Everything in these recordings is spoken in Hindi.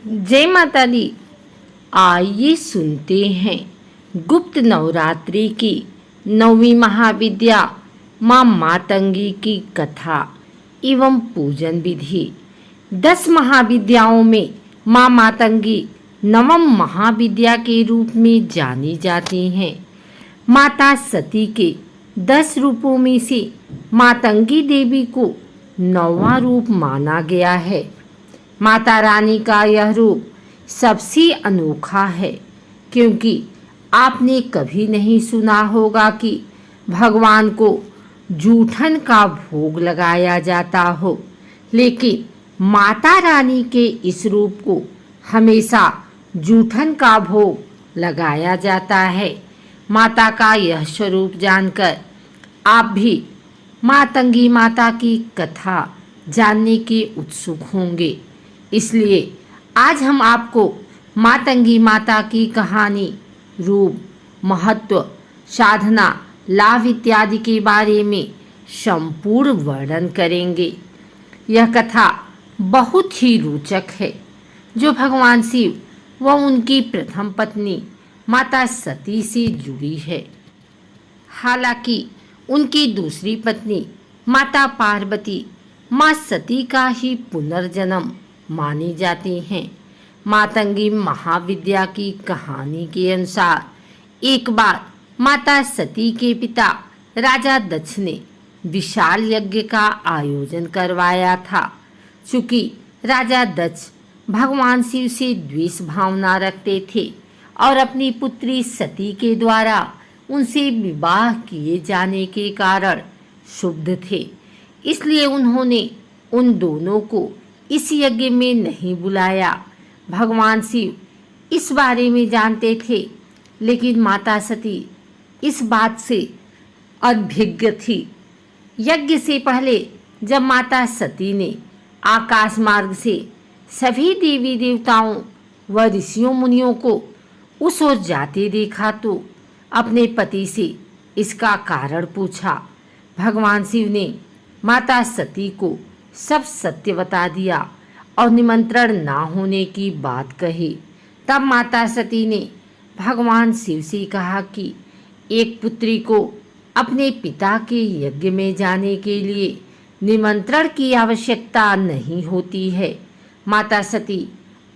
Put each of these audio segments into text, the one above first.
जय माता दी। आइए सुनते हैं गुप्त नवरात्रि की 9वीं महाविद्या माँ मातंगी की कथा एवं पूजन विधि। 10 महाविद्याओं में माँ मातंगी नवम महाविद्या के रूप में जानी जाती हैं। माता सती के 10 रूपों में से मातंगी देवी को 9वां रूप माना गया है। माता रानी का यह रूप सबसे अनोखा है, क्योंकि आपने कभी नहीं सुना होगा कि भगवान को जूठन का भोग लगाया जाता हो, लेकिन माता रानी के इस रूप को हमेशा जूठन का भोग लगाया जाता है। माता का यह स्वरूप जानकर आप भी मातंगी माता की कथा जानने के उत्सुक होंगे। इसलिए आज हम आपको मातंगी माता की कहानी, रूप, महत्व, साधना, लाभ इत्यादि के बारे में संपूर्ण वर्णन करेंगे। यह कथा बहुत ही रोचक है, जो भगवान शिव व उनकी प्रथम पत्नी माता सती से जुड़ी है। हालांकि उनकी दूसरी पत्नी माता पार्वती माँ सती का ही पुनर्जन्म मानी जाती हैं। मातंगी महाविद्या की कहानी के अनुसार एक बार माता सती के पिता राजा दक्ष ने विशाल यज्ञ का आयोजन करवाया था। चूंकि राजा दक्ष भगवान शिव से द्वेष भावना रखते थे और अपनी पुत्री सती के द्वारा उनसे विवाह किए जाने के कारण क्षुब्ध थे, इसलिए उन्होंने उन दोनों को इस यज्ञ में नहीं बुलाया। भगवान शिव इस बारे में जानते थे, लेकिन माता सती इस बात से अनभिज्ञ थी। यज्ञ से पहले जब माता सती ने आकाश मार्ग से सभी देवी देवताओं व ऋषियों मुनियों को उस ओर जाते देखा तो अपने पति से इसका कारण पूछा। भगवान शिव ने माता सती को सब सत्य बता दिया और निमंत्रण ना होने की बात कही। तब माता सती ने भगवान शिव से कहा कि एक पुत्री को अपने पिता के यज्ञ में जाने के लिए निमंत्रण की आवश्यकता नहीं होती है। माता सती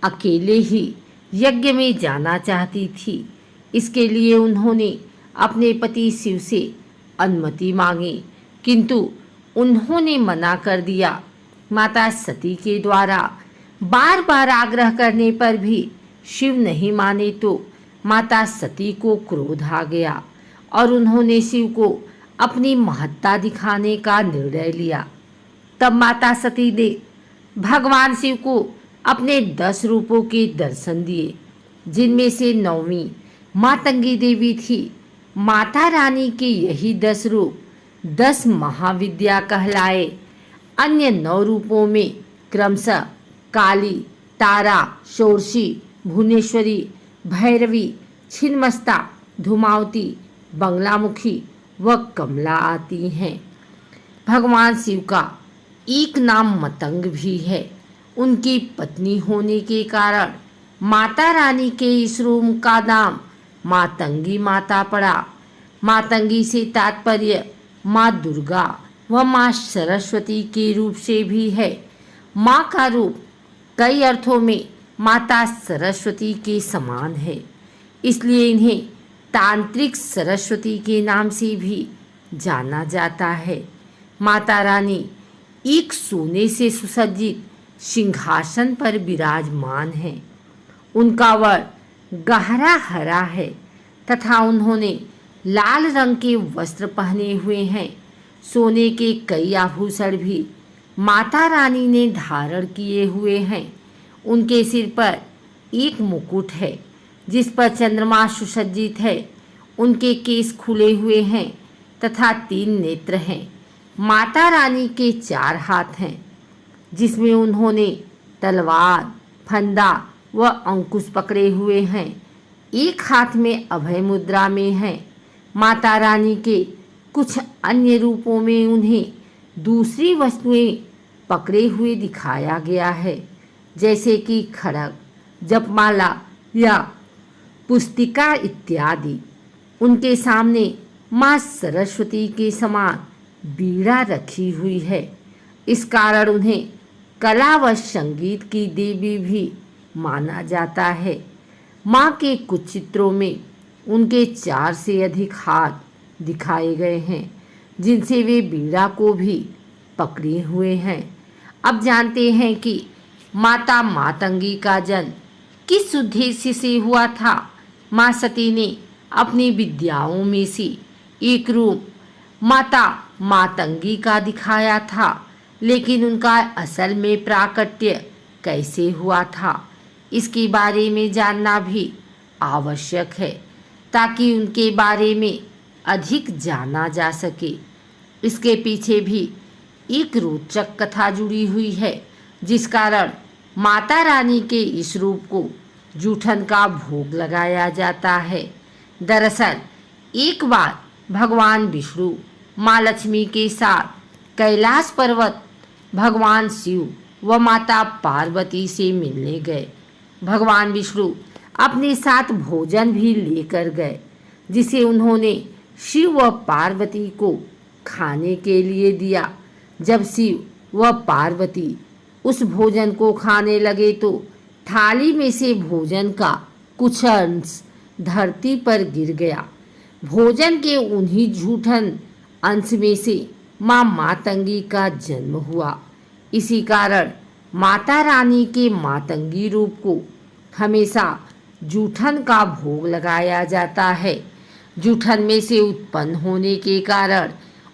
अकेले ही यज्ञ में जाना चाहती थी, इसके लिए उन्होंने अपने पति शिव से अनुमति मांगी, किंतु उन्होंने मना कर दिया। माता सती के द्वारा बार बार आग्रह करने पर भी शिव नहीं माने तो माता सती को क्रोध आ गया और उन्होंने शिव को अपनी महत्ता दिखाने का निर्णय लिया। तब माता सती ने भगवान शिव को अपने 10 रूपों के दर्शन दिए, जिनमें से 9वीं मातंगी देवी थी। माता रानी के यही 10 रूप 10 महाविद्या कहलाए। अन्य 9 रूपों में क्रमशः काली, तारा, षोडशी, भुवनेश्वरी, भैरवी, छिन्नमस्ता, धूमावती, बंगलामुखी व कमला आती हैं। भगवान शिव का एक नाम मतंग भी है। उनकी पत्नी होने के कारण माता रानी के इस रूप का नाम मातंगी माता पड़ा। मातंगी से तात्पर्य माँ दुर्गा व माँ सरस्वती के रूप से भी है। माँ का रूप कई अर्थों में माता सरस्वती के समान है, इसलिए इन्हें तांत्रिक सरस्वती के नाम से भी जाना जाता है। माता रानी एक सोने से सुसज्जित सिंहासन पर विराजमान है। उनका वर्ण गहरा हरा है तथा उन्होंने लाल रंग के वस्त्र पहने हुए हैं। सोने के कई आभूषण भी माता रानी ने धारण किए हुए हैं। उनके सिर पर एक मुकुट है, जिस पर चंद्रमा सुसज्जित है। उनके केस खुले हुए हैं तथा 3 नेत्र हैं। माता रानी के 4 हाथ हैं, जिसमें उन्होंने तलवार, फंदा व अंकुश पकड़े हुए हैं। एक हाथ में अभय मुद्रा में है। माता रानी के कुछ अन्य रूपों में उन्हें दूसरी वस्तुएं पकड़े हुए दिखाया गया है, जैसे कि खड़ग, जपमाला या पुस्तिका इत्यादि। उनके सामने माँ सरस्वती के समान बीड़ा रखी हुई है। इस कारण उन्हें कला व संगीत की देवी भी माना जाता है। माँ के कुछ चित्रों में उनके 4 से अधिक हाथ दिखाए गए हैं, जिनसे वे बीड़ा को भी पकड़े हुए हैं। अब जानते हैं कि माता मातंगी का जन्म किस उद्देश्य से हुआ था। माँ सती ने अपनी विद्याओं में से एक रूप माता मातंगी का दिखाया था, लेकिन उनका असल में प्राकट्य कैसे हुआ था, इसके बारे में जानना भी आवश्यक है, ताकि उनके बारे में अधिक जाना जा सके। इसके पीछे भी एक रोचक कथा जुड़ी हुई है, जिस कारण माता रानी के इस रूप को जूठन का भोग लगाया जाता है। दरअसल एक बार भगवान विष्णु माँ लक्ष्मी के साथ कैलाश पर्वत भगवान शिव व माता पार्वती से मिलने गए। भगवान विष्णु अपने साथ भोजन भी लेकर गए, जिसे उन्होंने शिव व पार्वती को खाने के लिए दिया। जब शिव व पार्वती उस भोजन को खाने लगे तो थाली में से भोजन का कुछ अंश धरती पर गिर गया। भोजन के उन्हीं जूठन अंश में से माँ मातंगी का जन्म हुआ। इसी कारण माता रानी के मातंगी रूप को हमेशा जूठन का भोग लगाया जाता है। जूठन में से उत्पन्न होने के कारण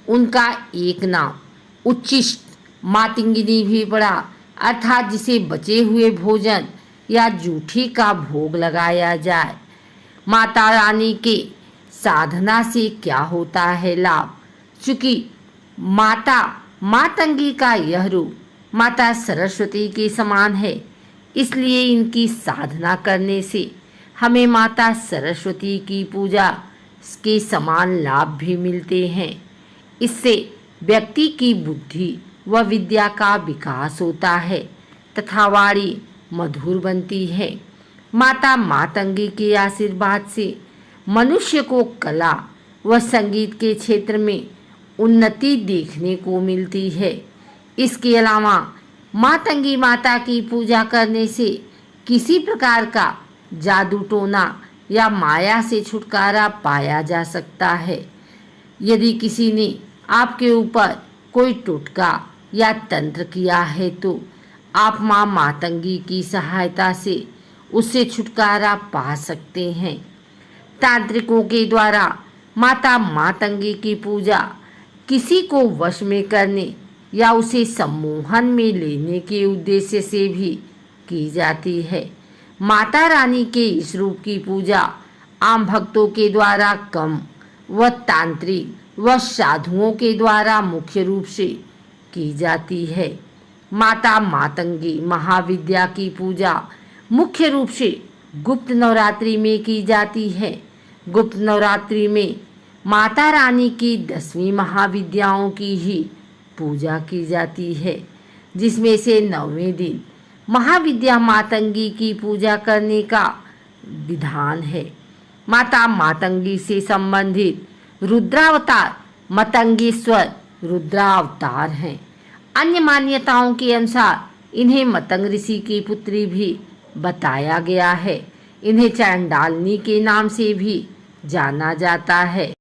उनका एक नाम उच्छिष्ट मातंगिनी भी पड़ा, अर्थात जिसे बचे हुए भोजन या जूठी का भोग लगाया जाए। माता रानी के साधना से क्या होता है लाभ? चूँकि माता मातंगी का यह रूप माता सरस्वती के समान है, इसलिए इनकी साधना करने से हमें माता सरस्वती की पूजा के समान लाभ भी मिलते हैं। इससे व्यक्ति की बुद्धि व विद्या का विकास होता है तथा वाणी मधुर बनती है। माता मातंगी के आशीर्वाद से मनुष्य को कला व संगीत के क्षेत्र में उन्नति देखने को मिलती है। इसके अलावा मातंगी माता की पूजा करने से किसी प्रकार का जादू टोना या माया से छुटकारा पाया जा सकता है। यदि किसी ने आपके ऊपर कोई टोटका या तंत्र किया है तो आप माँ मातंगी की सहायता से उससे छुटकारा पा सकते हैं। तांत्रिकों के द्वारा माता मातंगी की पूजा किसी को वश में करने या उसे सम्मोहन में लेने के उद्देश्य से भी की जाती है। माता रानी के इस रूप की पूजा आम भक्तों के द्वारा कम व तांत्रिक व साधुओं के द्वारा मुख्य रूप से की जाती है। माता मातंगी महाविद्या की पूजा मुख्य रूप से गुप्त नवरात्रि में की जाती है। गुप्त नवरात्रि में माता रानी की 10वीं महाविद्याओं की ही पूजा की जाती है, जिसमें से 9वें दिन महाविद्या मातंगी की पूजा करने का विधान है। माता मातंगी से संबंधित रुद्रावतार मतंगेश्वर रुद्रावतार हैं। अन्य मान्यताओं के अनुसार इन्हें मतंग ऋषि की पुत्री भी बताया गया है। इन्हें चांडालिनी के नाम से भी जाना जाता है।